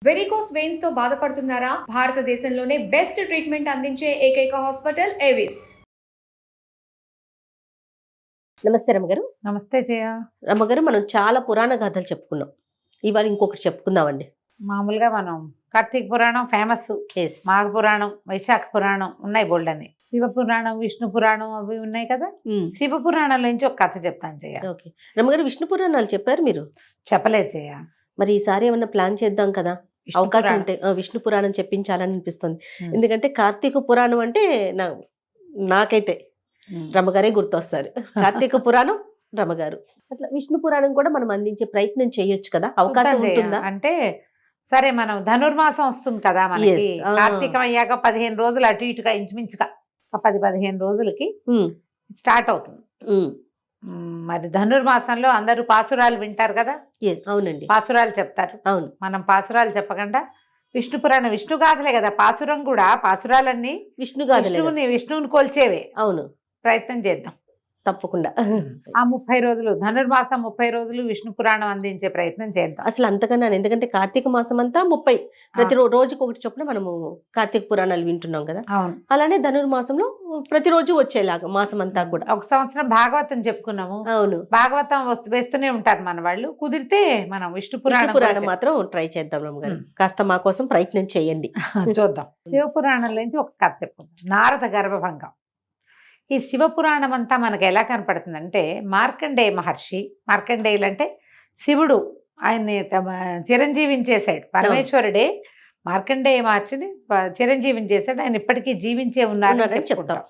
Varicose veins తో బాధపడుతున్నారా? భారతదేశంలోనే బెస్ట్ ట్రీట్మెంట్ అందించే ఏకైక హాస్పిటల్ ఏవిస్. నమస్తే రమ్మగారు. నమస్తే జయ. రమ్మగారు, మనం చాలా పురాణ గాథలు చెప్పుకున్నాం. ఇవాళ ఇంకొకటి చెప్పుకుందామండి. మామూలుగా మనం కార్తీక పురాణం ఫేమస్, మాఘ పురాణం, వైశాఖ పురాణం ఉన్నాయి బోల్డని. శివ పురాణం, విష్ణు పురాణం అవి ఉన్నాయి కదా. శివ పురాణంలో నుంచి ఒక కథ చెప్తాను జయ. ఓకే రమ్మగారు, విష్ణు పురాణాలు చెప్పారు మీరు? చెప్పలేదు జయ. మరి ఈసారి ఏమన్నా ప్లాన్ చేద్దాం కదా, అవకాశం ఉంటే విష్ణు పురాణం చెప్పించాలని అనిపిస్తుంది. ఎందుకంటే కార్తీక పురాణం అంటే నాకైతే రమ్మగారే గుర్తొస్తారు. కార్తీక పురాణం రమ్మగారు, అట్లా విష్ణు పురాణం కూడా మనం అందించే ప్రయత్నం చేయొచ్చు కదా, అవకాశం ఉంటుందా? అంటే సరే, మనం ధనుర్మాసం వస్తుంది కదా మనకి. కార్తీకం అయ్యాక 15 రోజులు అటు ఇటుగా ఇంచుమించుగా 10-15 రోజులకి స్టార్ట్ అవుతుంది. మరి ధనుర్మాసంలో అందరూ పాసురాలు వింటారు కదా. అవునండి, పాసురాలు చెప్తారు. అవును, మనం పాసురాలు చెప్పకుండా విష్ణు పురాణం, విష్ణు గాథలే కదా. పాసురం కూడా, పాసురాలన్నీ విష్ణువుని కొల్చేవే. అవును, ప్రయత్నం చేద్దాం తప్పకుండా. ఆ 30 రోజులు, ధనుర్మాసం 30 రోజులు విష్ణు పురాణం అందించే ప్రయత్నం చేద్దాం. అసలు అంతకన్నా, ఎందుకంటే కార్తీక మాసం అంతా 30, ప్రతి రోజుకి ఒకటి చొప్పున మనము కార్తీక పురాణాలు వింటున్నాం కదా. అవును, అలానే ధనుర్మాసంలో ప్రతిరోజు వచ్చేలాగా మాసం అంతా కూడా. ఒక సంవత్సరం భాగవతం చెప్పుకున్నాము. అవును, భాగవతం వేస్తూనే ఉంటారు మన వాళ్ళు. కుదిరితే మనం విష్ణు పురాణం మాత్రం ట్రై చేద్దాం రమ్మగారు. కాస్త మా కోసం ప్రయత్నం చేయండి. చూద్దాం. శివపురాణం నుంచి ఒక కథ చెప్పుకుందాం, నారద గర్భభంగం. ఈ శివపురాణం అంతా మనకు ఎలా కనపడుతుందంటే, మార్కండేయ మహర్షి, మార్కండేయులు అంటే శివుడు, ఆయన్ని చిరంజీవించేశాడు. పరమేశ్వరుడే మార్కండేయ మహర్షిని చిరంజీవించేశాడు. ఆయన ఇప్పటికీ జీవించే ఉన్నారని చెప్తాం.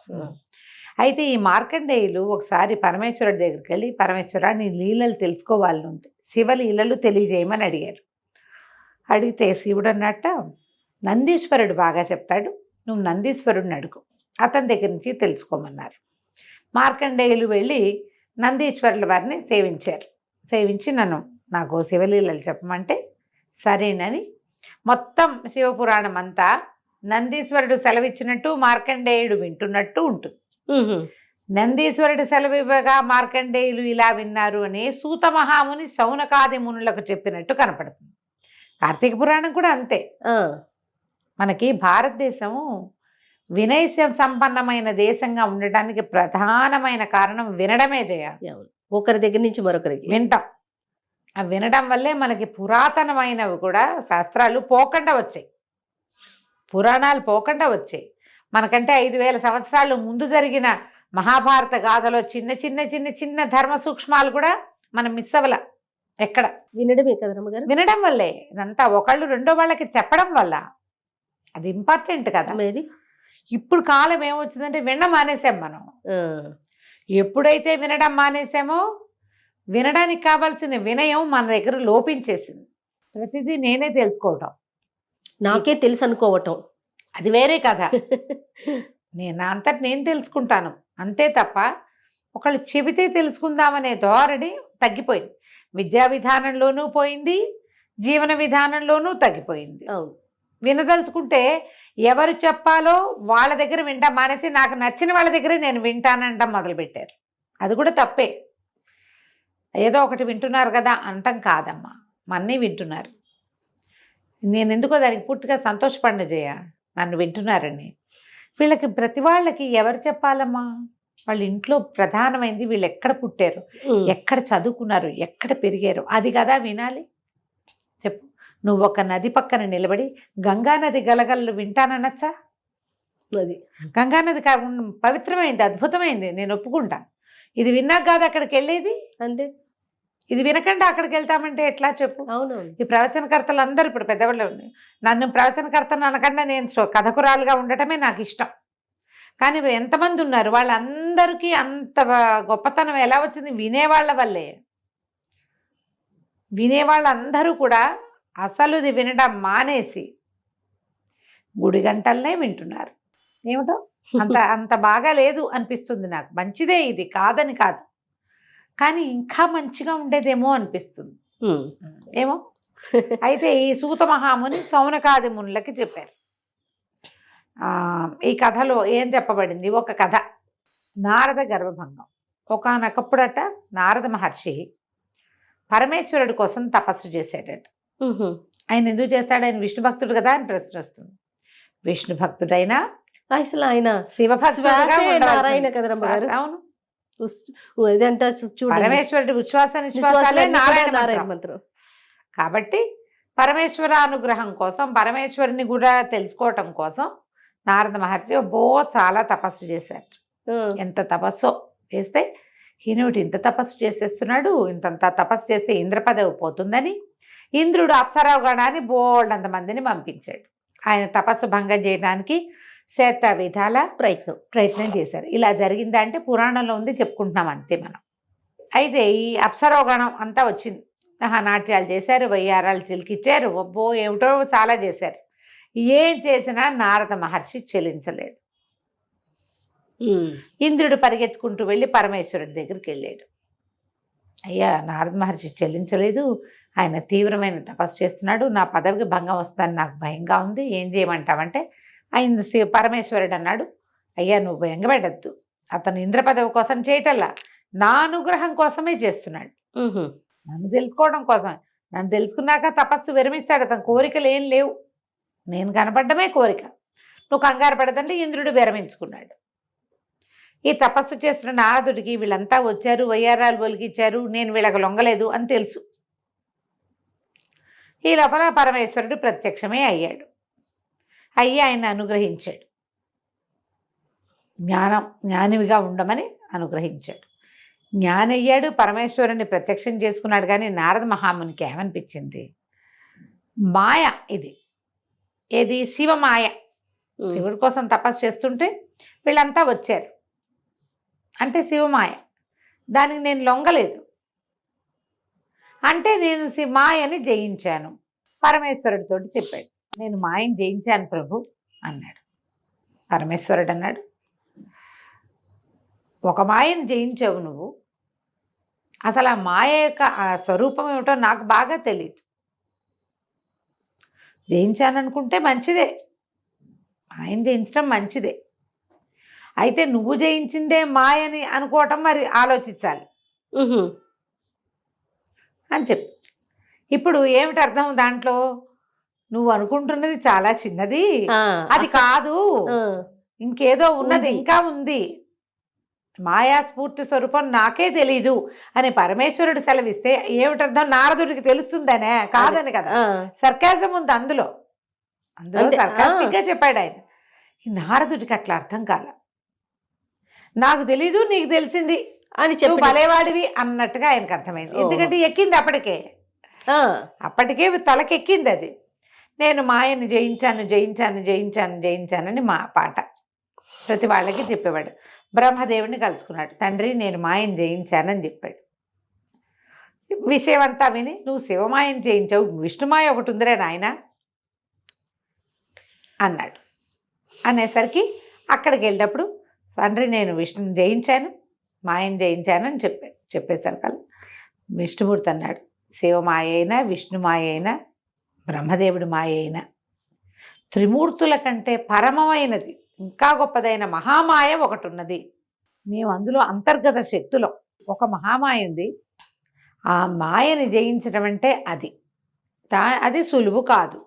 అయితే ఈ మార్కండేయులు ఒకసారి పరమేశ్వరుడి దగ్గరికి వెళ్ళి, పరమేశ్వర నీ లీలలు తెలుసుకోవాలని ఉంది, శివలీలలు తెలియజేయమని అడిగారు. అడిగితే శివుడు అన్నట్ట, నందీశ్వరుడు బాగా చెప్తాడు, నువ్వు నందీశ్వరుడిని అడుగు, అతని దగ్గర నుంచి తెలుసుకోమన్నారు. మార్కండేయులు వెళ్ళి నందీశ్వరుల వారిని సేవించారు. సేవించి నాకు శివలీలలు చెప్పమంటే సరేనని మొత్తం శివపురాణం అంతా నందీశ్వరుడు సెలవిచ్చినట్టు మార్కండేయుడు వింటున్నట్టు ఉంటుంది. నందీశ్వరుడు సెలవివ్వగా మార్కండేయులు ఇలా విన్నారు అని సూత మహాముని శౌనకాది మునులకు చెప్పినట్టు కనపడుతుంది. కార్తీక పురాణం కూడా అంతే. మనకి భారతదేశం వినయ సంపన్నమైన దేశంగా ఉండటానికి ప్రధానమైన కారణం వినడమే చేయాలి. ఒకరి దగ్గర నుంచి మరొకరికి వింటాం. ఆ వినడం వల్లే మనకి పురాతనమైనవి కూడా శాస్త్రాలు పోకుండా వచ్చాయి, పురాణాలు పోకుండా వచ్చాయి. మనకంటే 5000 సంవత్సరాలు ముందు జరిగిన మహాభారత గాథలో చిన్న చిన్న చిన్న చిన్న ధర్మ సూక్ష్మాలు కూడా మనం మిస్ అవ్వల. ఎక్కడ వినడమే కదా రమ్మగారు, వినడం వల్లే. ఇదంతా ఒకళ్ళు రెండో వాళ్ళకి చెప్పడం వల్ల, అది ఇంపార్టెంట్ కదా. మరి ఇప్పుడు కాలం ఏమొచ్చిందంటే వినడం మానేసాం మనం. ఎప్పుడైతే వినడం మానేసామో, వినడానికి కావాల్సిన వినయం మన దగ్గర లోపించేసింది. ప్రతిదీ నేనే తెలుసుకోవటం, నాకే తెలుసు అనుకోవటం, అది వేరే కథ. నా అంతటి నేను తెలుసుకుంటాను అంతే తప్ప ఒకళ్ళు చెబితే తెలుసుకుందామనే ధోరణి తగ్గిపోయింది. విద్యా విధానంలోనూ పోయింది, జీవన విధానంలోనూ తగ్గిపోయింది. వినదలుచుకుంటే ఎవరు చెప్పాలో వాళ్ళ దగ్గర వింటా మానేసి నాకు నచ్చిన వాళ్ళ దగ్గరే నేను వింటానంటాం మొదలుపెట్టారు. అది కూడా తప్పే. ఏదో ఒకటి వింటున్నారు కదా అంటాం కాదమ్మా, మన్నీ వింటున్నారు. నేను ఎందుకో దానికి పూర్తిగా సంతోషపడిన జయ, నన్ను వింటున్నారని. వీళ్ళకి ప్రతి వాళ్ళకి ఎవరు చెప్పాలమ్మా? వాళ్ళ ఇంట్లో ప్రధానమైంది వీళ్ళు ఎక్కడ పుట్టారు, ఎక్కడ చదువుకున్నారు, ఎక్కడ పెరిగారు, అది కదా వినాలి. చెప్పు, నువ్వు ఒక నది పక్కన నిలబడి గంగానది గలగలలు వింటాననచ్చా? అది గంగానది పవిత్రమైంది, అద్భుతమైంది, నేను ఒప్పుకుంటా. ఇది విన్నాక కాదు అక్కడికి వెళ్ళేది. అంతే, ఇది వినకుండా అక్కడికి వెళ్తామంటే ఎట్లా చెప్పు? అవునవును. ఈ ప్రవచనకర్తలు అందరూ ఇప్పుడు పెద్దవాళ్ళు, నన్ను ప్రవచనకర్తను అనకుండా నేను కథకురాలుగా ఉండటమే నాకు ఇష్టం. కానీ ఎంతమంది ఉన్నారు, వాళ్ళందరికీ అంత గొప్పతనం ఎలా వచ్చింది? వినేవాళ్ళ వల్లే. వినేవాళ్ళందరూ కూడా అసలు ఇది వినడం మానేసి గుడి గంటలనే వింటున్నారు. ఏమిటో అంత బాగా లేదు అనిపిస్తుంది నాకు. మంచిదే, ఇది కాదని కాదు, కానీ ఇంకా మంచిగా ఉండేదేమో అనిపిస్తుంది. ఏమో. అయితే ఈ సూత మహాముని శౌనకాది మునులకి చెప్పారు. ఈ కథలో ఏం చెప్పబడింది? ఒక కథ, నారద గర్భభంగం. ఒకానొకప్పుడట నారద మహర్షి పరమేశ్వరుడి కోసం తపస్సు చేశాడట. ఆయన ఎందుకు చేస్తాడు, ఆయన విష్ణు భక్తుడు కదా అని ప్రశ్న వస్తుంది. విష్ణు భక్తుడైనా అసలు ఆయన శివభక్తుడుగా శ్వాసే ఉండవలసింది. నారాయణ కదా రమ్మగారు. అవును, ఇదంతా చూడండి, పరమేశ్వరుడి ఉచ్ఛ్వాస నిశ్వాసాలే విశ్వాసాలన్నీ నారాయణ కూడా నారాయణ మంత్రం. మంత్రం. కాబట్టి పరమేశ్వర అనుగ్రహం కోసం, పరమేశ్వరుని కూడా తెలుసుకోవటం కోసం నారద మహర్షి చాలా తపస్సు చేశారు. ఎంత తపస్సో చేస్తే ఈయనటి ఇంత తపస్సు చేసేస్తున్నాడు, ఇంతంత తపస్సు చేస్తే ఇంద్ర పదవి పోతుందని ఇంద్రుడు అప్సరాగణాన్ని బోల్డంత మందిని పంపించాడు. ఆయన తపస్సు భంగం చేయడానికి శత విధాల ప్రయత్నం చేశారు. ఇలా జరిగిందా అంటే పురాణంలో ఉంది, చెప్పుకుంటున్నాం అంతే మనం. అయితే ఈ అప్సరోగణం అంతా వచ్చింది, నాట్యాలు చేశారు, వయ్యారాలు చిలికిచ్చారు, ఏమిటో చాలా చేశారు. ఏం చేసినా నారద మహర్షి చెలించలేదు. ఇంద్రుడు పరిగెత్తుకుంటూ వెళ్ళి పరమేశ్వరుడి దగ్గరికి వెళ్ళాడు. అయ్యా, నారద మహర్షి చెల్లించలేదు, ఆయన తీవ్రమైన తపస్సు చేస్తున్నాడు, నా పదవికి భంగం వస్తుందని నాకు భయంగా ఉంది, ఏం చేయమంటావంటే ఆయన పరమేశ్వరుడు అన్నాడు, అయ్యా నువ్వు భయంగపెట్టద్దు, అతను ఇంద్ర పదవి కోసం చేయటల్లా నా అనుగ్రహం కోసమే చేస్తున్నాడు, నన్ను తెలుసుకోవడం కోసమే. నన్ను తెలుసుకున్నాక తపస్సు విరమిస్తాడు, అతని కోరికలు ఏం లేవు, నేను కనపడ్డమే కోరిక, నువ్వు కంగారు పడదంటే ఇంద్రుడు విరమించుకున్నాడు. ఈ తపస్సు చేస్తున్న నారదుడికి వీళ్ళంతా వచ్చారు, వయ్యారాలు ఒలికిచ్చారు, నేను వీళ్ళకి లొంగలేదు అని తెలుసు. ఈ లోపల పరమేశ్వరుడు ప్రత్యక్షమే అయ్యాడు. అయ్యి ఆయన అనుగ్రహించాడు, జ్ఞానివిగా ఉండమని అనుగ్రహించాడు. జ్ఞానయ్యాడు, పరమేశ్వరుని ప్రత్యక్షం చేసుకున్నాడు. కానీ నారద మహామునికి ఏమనిపించింది, మాయ ఇది, ఏది శివమాయ. శివుడి కోసం తపస్సు చేస్తుంటే వీళ్ళంతా వచ్చారు అంటే శివమాయ, దానికి నేను లొంగలేదు అంటే నేను మాయని జయించాను. పరమేశ్వరుడితో చెప్పాడు, నేను మాయని జయించాను ప్రభు అన్నాడు. పరమేశ్వరుడు అన్నాడు, ఒక మాయని జయించావు నువ్వు, అసలు ఆ మాయ యొక్క ఆ స్వరూపం ఏమిటో నాకు బాగా తెలియదు. జయించాననుకుంటే మంచిదే, మాయని జయించడం మంచిదే, అయితే నువ్వు జయించిందే మాయని అనుకోవటం మరి ఆలోచించాలి అని చెప్పి. ఇప్పుడు ఏమిటి అర్థం దాంట్లో, నువ్వు అనుకుంటున్నది చాలా చిన్నది, అది కాదు, ఇంకేదో ఉన్నది, ఇంకా ఉంది, మాయా స్ఫూర్తి స్వరూపం నాకే తెలీదు అని పరమేశ్వరుడు సెలవిస్తే ఏమిటర్థం, నారదుడికి తెలుస్తుందనే, కాదని కదా. సర్కాజం ఉంది అందులో సర్కాస్టిక్గా చెప్పాడు ఆయన. ఈ నారదుడికి అట్లా అర్థం కాల. నాకు తెలీదు, నీకు తెలిసింది అని చెప్పి భలేవాడివి అన్నట్టుగా ఆయనకు అర్థమైంది. ఎందుకంటే ఎక్కింది అప్పటికే తలకెక్కింది అది. నేను మాయని జయించాను జయించాను జయించాను జయించానని మా పాట ప్రతి వాళ్ళకి చెప్పేవాడు. బ్రహ్మదేవుని కలుసుకున్నాడు, తండ్రి నేను మాయని జయించానని చెప్పాడు. విషయం అంతా విని, నువ్వు శివమాయని జయించావు, విష్ణుమాయ ఒకటి ఉందిరే నాయన అన్నాడు. అనేసరికి అక్కడికి వెళ్ళినప్పుడు, తండ్రి నేను విష్ణుని జయించాను, మాయని జయించాను అని చెప్పేసరికి విష్ణుమూర్తి అన్నాడు, శివమాయ అయినా విష్ణుమాయ అయినా బ్రహ్మదేవుడి మాయ అయినా త్రిమూర్తుల కంటే పరమమైనది, ఇంకా గొప్పదైన మహామాయ ఒకటి ఉన్నది. మేము అందులో అంతర్గత శక్తులో ఒక మహామాయ ఉంది, ఆ మాయని జయించడం అంటే అది సులువు కాదు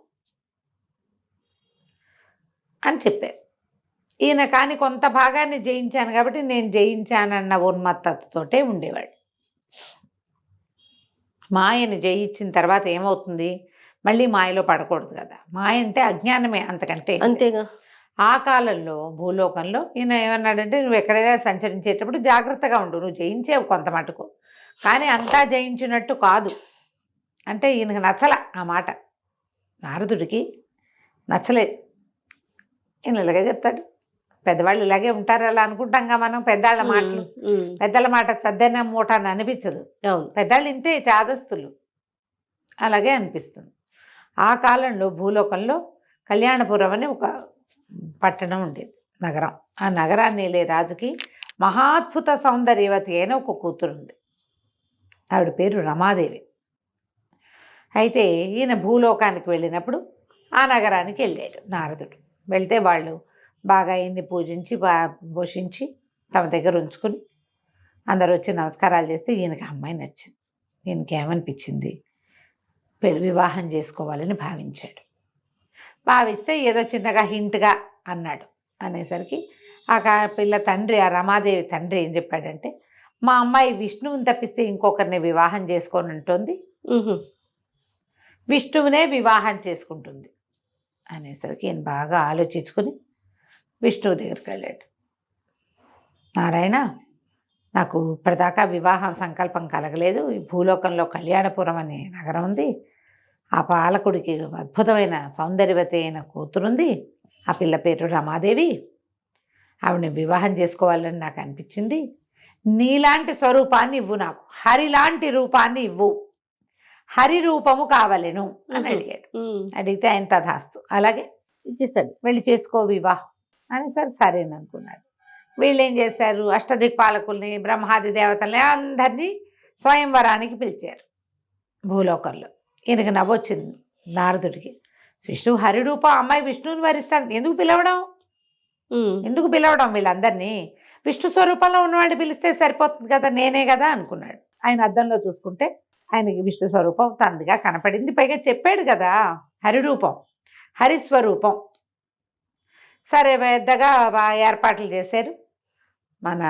అని చెప్పారు. ఈయన కానీ కొంత భాగాన్ని జయించాను కాబట్టి నేను జయించానన్న ఉన్మత్తతోటే ఉండేవాడు. మాయని జయించిన తర్వాత ఏమవుతుంది, మళ్ళీ మాయలో పడకూడదు కదా. మాయ అంటే అజ్ఞానమే, అంతకంటే అంతేగా. ఆ కాలంలో భూలోకంలో ఈయన ఏమన్నాడంటే, నువ్వు ఎక్కడైనా సంచరించేటప్పుడు జాగ్రత్తగా ఉండు, నువ్వు జయించేవు కొంత మటుకు, కానీ అంతా జయించినట్టు కాదు అంటే ఈయనకు నచ్చల ఆ మాట. నారదుడికి నచ్చలేదు. ఈయన ఇలాగే చెప్తాడు, పెద్దవాళ్ళు ఇలాగే ఉంటారు అలా అనుకుంటాంగా మనం. పెద్దల మాట చద్దన్న మూట అని అనిపించదు. పెద్దవాళ్ళు ఇంతే, చాదస్తులు, అలాగే అనిపిస్తుంది. ఆ కాలంలో భూలోకంలో కళ్యాణపురం అని ఒక పట్టణం ఉండేది, నగరం. ఆ నగరాన్ని వెళ్ళే రాజుకి మహాద్భుత సౌందర్యవతి అయిన ఒక కూతురు ఉంది, ఆవిడ పేరు రమాదేవి. అయితే ఈయన భూలోకానికి వెళ్ళినప్పుడు ఆ నగరానికి వెళ్ళాడు నారదుడు. వెళ్తే వాళ్ళు బాగా ఈయన్ని పూజించి పోషించి తమ దగ్గర ఉంచుకుని అందరూ వచ్చి నమస్కారాలు చేస్తే ఈయనకి అమ్మాయి నచ్చింది. ఈయనకి ఏమనిపించింది, వివాహం చేసుకోవాలని భావించాడు. భావిస్తే ఏదో చిన్నగా హింట్గా అన్నాడు. అనేసరికి ఆ పిల్ల తండ్రి, ఆ రమాదేవి తండ్రి ఏం చెప్పాడంటే, మా అమ్మాయి విష్ణువుని తప్పిస్తే ఇంకొకరిని వివాహం చేసుకొని ఉంటుంది, విష్ణువునే వివాహం చేసుకుంటుంది అనేసరికి ఈయన బాగా ఆలోచించుకుని విష్ణువు దగ్గరికి వెళ్ళాడు. నారాయణ, నాకు ఇప్పటిదాకా వివాహం సంకల్పం కలగలేదు. ఈ భూలోకంలో కళ్యాణపురం అనే నగరం ఉంది. ఆ పాలకుడికి అద్భుతమైన సౌందర్యవతి అయిన కూతురుంది. ఆ పిల్ల పేరు రమాదేవి. ఆవిడని వివాహం చేసుకోవాలని నాకు అనిపించింది. నీలాంటి స్వరూపాన్ని ఇవ్వు, నాకు హరిలాంటి రూపాన్ని ఇవ్వు, హరి రూపము కావలేను అని అడిగాడు. అడిగితే ఆయన తథాస్తు అలాగే ఇచ్చేసాడు, వెళ్ళి చేసుకో వివాహం అని. సరేననుకున్నాడు. వీళ్ళు ఏం చేశారు, అష్టదిక్పాలకుల్ని, బ్రహ్మాది దేవతల్ని అందరినీ స్వయంవరానికి పిలిచారు భూలోకంలో. ఈయనకి నవ్వొచ్చింది నారదుడికి. విష్ణువు హరిరూపం, అమ్మాయి విష్ణువుని వరిస్తాడు, ఎందుకు పిలవడం వీళ్ళందరినీ? విష్ణు స్వరూపంలో ఉన్నవాడిని పిలిస్తే సరిపోతుంది కదా, నేనే కదా అనుకున్నాడు. ఆయన అద్దంలో చూసుకుంటే ఆయనకి విష్ణు స్వరూపం తందిగా కనపడింది. పైగా చెప్పాడు కదా హరిరూపం, హరిస్వరూపం. సరే పెద్దగా ఏర్పాట్లు చేశారు. మన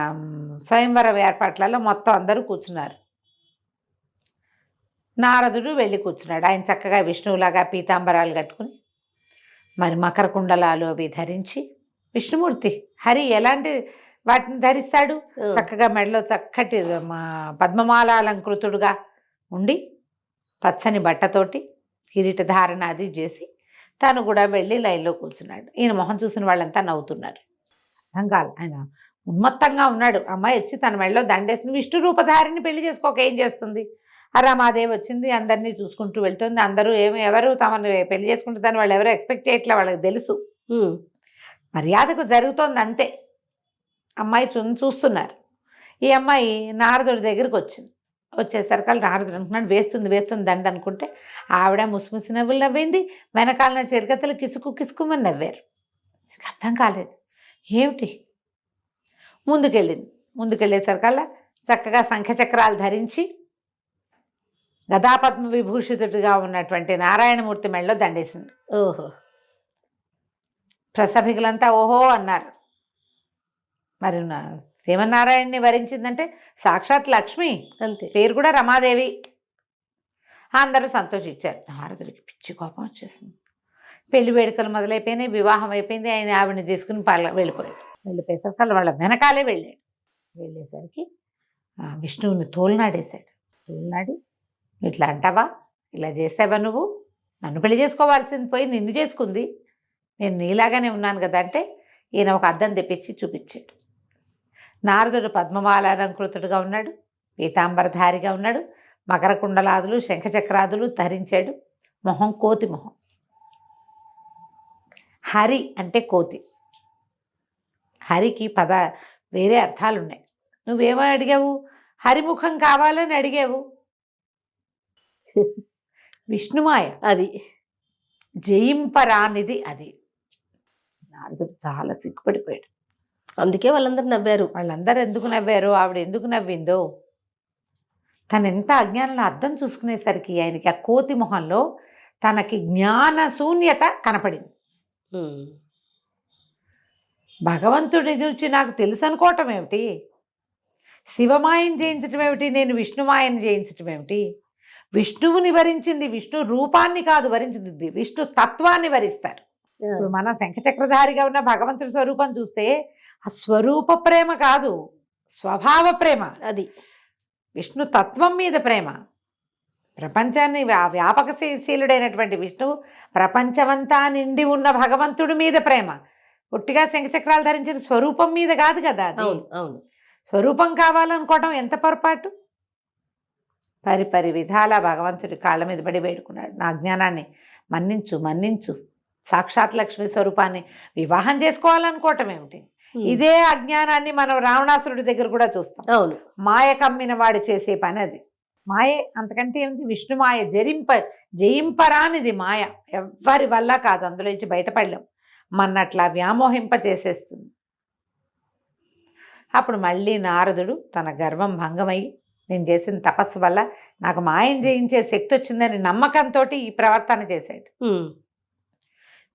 స్వయంవరం ఏర్పాట్లలో మొత్తం అందరూ కూర్చున్నారు. నారదుడు వెళ్ళి కూర్చున్నాడు. ఆయన చక్కగా విష్ణువులాగా పీతాంబరాలు కట్టుకుని, మరి మకర కుండలాలు అవి ధరించి, విష్ణుమూర్తి హరి ఎలాంటి వాటిని ధరిస్తాడు, చక్కగా మెడలో చక్కటి పద్మమాల అలంకృతుడుగా ఉండి, పచ్చని బట్టతోటి కిరీట ధారణ అది చేసి తను కూడా వెళ్ళి లైన్లో కూర్చున్నాడు. ఈయన మొహం చూసిన వాళ్ళంతా నవ్వుతున్నారు. అర్థం కాదు, ఆయన ఉన్మత్తంగా ఉన్నాడు. అమ్మాయి వచ్చి తన మెడలో దండేస్తుంది, విష్ణు రూపధారిని పెళ్లి చేసుకోక ఏం చేస్తుంది? రమాదేవి వచ్చింది, అందరినీ చూసుకుంటూ వెళ్తుంది. అందరూ ఎవరు తమను పెళ్లి చేసుకుంటుందని వాళ్ళు ఎవరో ఎక్స్పెక్ట్ చేయట్లే, వాళ్ళకి తెలుసు. మర్యాదకు జరుగుతోంది అంతే. అమ్మాయి చూస్తున్నారు. ఈ అమ్మాయి నారదుడి దగ్గరికి వచ్చింది. వచ్చేసరికి నారదుడు అనుకున్నాడు, వేస్తుంది దండ అనుకుంటే, ఆవిడ ముసిముసి నవ్వులు నవ్వింది. వెనకాలన చిరగతలు కిసుకుమని నవ్వారు. అర్థం కాలేదు ఏమిటి. ముందుకెళ్ళేసరికల్లా చక్కగా శంఖచక్రాలు ధరించి గదాపద్మ విభూషితుడిగా ఉన్నటువంటి నారాయణమూర్తి మెడలో దండేసింది. ఓహో, ప్రసభికులంతా ఓహో అన్నారు. మరి శ్రీమన్నారాయణని వరించిందంటే సాక్షాత్ లక్ష్మి, అంతే, పేరు కూడా రమాదేవి. అందరూ సంతోషించారు. నారదుడికి పిచ్చి కోపం వచ్చేసింది. పెళ్లి వేడుకలు మొదలైపోయినాయి, వివాహం అయిపోయింది. ఆయన ఆవిడని తీసుకుని వెళ్ళిపోయేసరికి వాళ్ళ వెనకాలే వెళ్ళేసరికి విష్ణువుని తోలునాడేశాడు. తోలునాడి, ఇట్లా అంటావా, ఇలా చేసావా, నువ్వు నన్ను పెళ్లి చేసుకోవాల్సింది పోయి నిన్ను చేసుకుంది, నేను నీలాగానే ఉన్నాను కదా అంటే, ఈయన ఒక అద్దం తెప్పించి చూపించాడు. నారదుడు పద్మమాలాలంకృతుడుగా ఉన్నాడు, పీతాంబరధారిగా ఉన్నాడు, మకర కుండలాదులు శంఖచక్రాదులు ధరించాడు. మొహం కోతి మొహం. హరి అంటే కోతి. హరికి వేరే అర్థాలు ఉన్నాయి. నువ్వేమో అడిగావు, హరిముఖం కావాలని అడిగావు. విష్ణుమాయ అది, జయింపరానిది అది. నారదుడు చాలా సిగ్గుపడిపోయాడు. అందుకే వాళ్ళందరూ నవ్వారు. వాళ్ళందరూ ఎందుకు నవ్వారో, ఆవిడ ఎందుకు నవ్విందో, తను ఎంత అజ్ఞానంలో అర్థం చూసుకునేసరికి ఆయనకి ఆ కోతి మొహంలో తనకి జ్ఞాన శూన్యత కనపడింది. భగవంతుడి గురించి నాకు తెలుసు అనుకోవటం ఏమిటి, శివమాయను జయించటం ఏమిటి, నేను విష్ణుమాయను జయించటం ఏమిటి? విష్ణువుని వరించింది విష్ణు రూపాన్ని కాదు వరించింది, విష్ణు తత్వాన్ని వరిస్తారు. ఇప్పుడు మనం శంఖచక్రధారిగా ఉన్న భగవంతుడి స్వరూపం చూస్తే ఆ స్వరూప ప్రేమ కాదు, స్వభావ ప్రేమ. అది విష్ణు తత్వం మీద ప్రేమ. ప్రపంచాన్ని వ్యాపకశీలుడైనటువంటి విష్ణువు ప్రపంచమంతా నిండి ఉన్న భగవంతుడి మీద ప్రేమ. ఒట్టిగా శంఖచక్రాలు ధరించిన స్వరూపం మీద కాదు కదా. అవును, స్వరూపం కావాలనుకోవటం ఎంత పొరపాటు. పరిపరి విధాల భగవంతుడి కాళ్ళ మీద పడి వేడుకున్నాడు, నా జ్ఞానాన్ని మన్నించు, సాక్షాత్ లక్ష్మి స్వరూపాన్ని వివాహం చేసుకోవాలనుకోవటం ఏమిటి? ఇదే అజ్ఞానాన్ని మనం రావణాసురుడి దగ్గర కూడా చూస్తాం. అవును, మాయ కమ్మిన వాడు చేసే పని అది. మాయే, అంతకంటే ఏమిటి? విష్ణు మాయ జయింపరానిది మాయ, ఎవ్వరి వల్ల కాదు, అందులో నుంచి బయటపడలేం. మన్నట్లా వ్యామోహింప చేసేస్తుంది. అప్పుడు మళ్ళీ నారదుడు తన గర్వం భంగమై నేను చేసిన తపస్సు వల్ల నాకు మాయం జయించే శక్తి వచ్చిందని నమ్మకంతో ఈ ప్రవర్తన చేశాడు.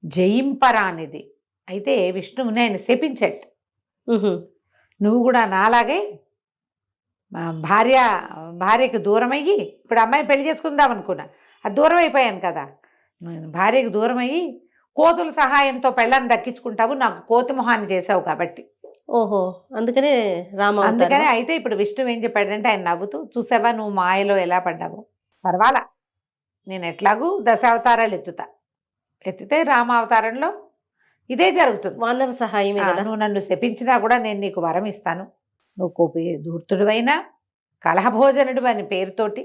జయింపరానిది. అయితే విష్ణువుని ఆయన శపించాడు. నువ్వు కూడా నాలాగే భార్యకి దూరం అయ్యి, ఇప్పుడు అమ్మాయి పెళ్లి చేసుకుందాం అనుకున్నా, అది దూరం అయిపోయాను కదా, భార్యకు దూరం అయ్యి కోతుల సహాయంతో పెళ్ళాన్ని దక్కించుకుంటావు, నాకు కోతి మొహాన్ని చేసావు కాబట్టి. ఓహో, అందుకనే అందుకనే అయితే ఇప్పుడు విష్ణువు ఏం చెప్పాడంటే, ఆయన నవ్వుతూ, చూసావా నువ్వు మాయలో ఎలా పడ్డావు, పర్వాలా, నేను ఎట్లాగూ దశావతారాలు ఎత్తితే రామావతారంలో ఇదే జరుగుతుంది, వానర సహాయమే కదా. నువ్వు నన్ను శపించినా కూడా నేను నీకు వరం ఇస్తాను. నువ్వు ధూర్తుడివైనా కలహభోజనుడు అని పేరుతోటి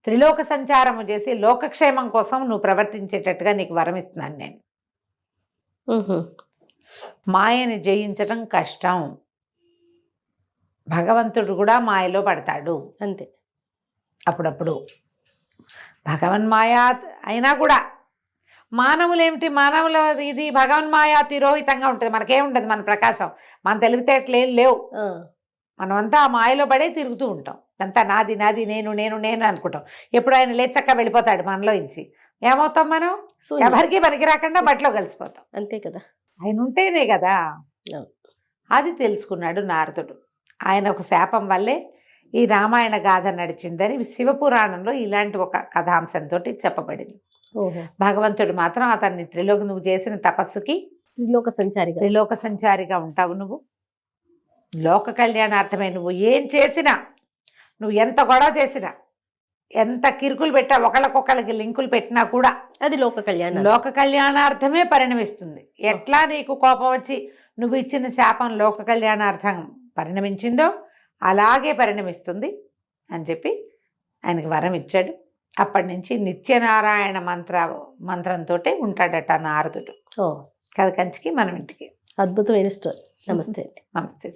త్రిలోక సంచారము చేసి లోకక్షేమం కోసం నువ్వు ప్రవర్తించేటట్టుగా నీకు వరం ఇస్తున్నాను నేను. మాయని జయించడం కష్టం, భగవంతుడు కూడా మాయలో పడతాడు అంతే. అప్పుడప్పుడు భగవన్మాయ అయినా కూడా మానవులేమిటి, మానవుల ఇది భగవన్మాయ తిరోహితంగా ఉంటుంది, మనకేముంటుంది, మన ప్రకాశం, మన తెలివితేటలు ఏం లేవు, మనమంతా ఆ మాయలో పడే తిరుగుతూ ఉంటాం, అంతా నాది నాది నేను నేను నేను అనుకుంటాం. ఎప్పుడు ఆయన లేచక్క వెళ్ళిపోతాడు మనలో ఇచ్చి, ఏమవుతాం మనం, ఎవరికి పనికి రాకుండా బట్టలో కలిసిపోతాం, అంతే కదా. ఆయన ఉంటేనే కదా. అది తెలుసుకున్నాడు నారదుడు. ఆయన ఒక శాపం వల్లే ఈ రామాయణ గాథ నడిచిందని శివపురాణంలో ఇలాంటి ఒక కథాంశంతో చెప్పబడింది. భగవంతుడు మాత్రం అతన్ని నువ్వు చేసిన తపస్సుకి త్రిలోక సంచారిగా ఉంటావు, నువ్వు లోక కళ్యాణార్థమే, నువ్వు ఏం చేసినా, నువ్వు ఎంత గొడవ చేసినా, ఎంత కిరుకులు పెట్టా, ఒకళ్ళకొకళ్ళకి లింకులు పెట్టినా కూడా అది లోక కళ్యాణార్థమే పరిణమిస్తుంది. ఎట్లా నీకు కోపం వచ్చి నువ్వు ఇచ్చిన శాపం లోక కళ్యాణార్థం పరిణమించిందో అలాగే పరిణమిస్తుంది అని చెప్పి ఆయనకి వరం ఇచ్చాడు. అప్పటి నుంచి నిత్యనారాయణ మంత్రంతో ఉంటాడట నారదుడు. కథ కంచికి మనం ఇంటికి. అద్భుతమైన స్టోరీ. నమస్తే. నమస్తే.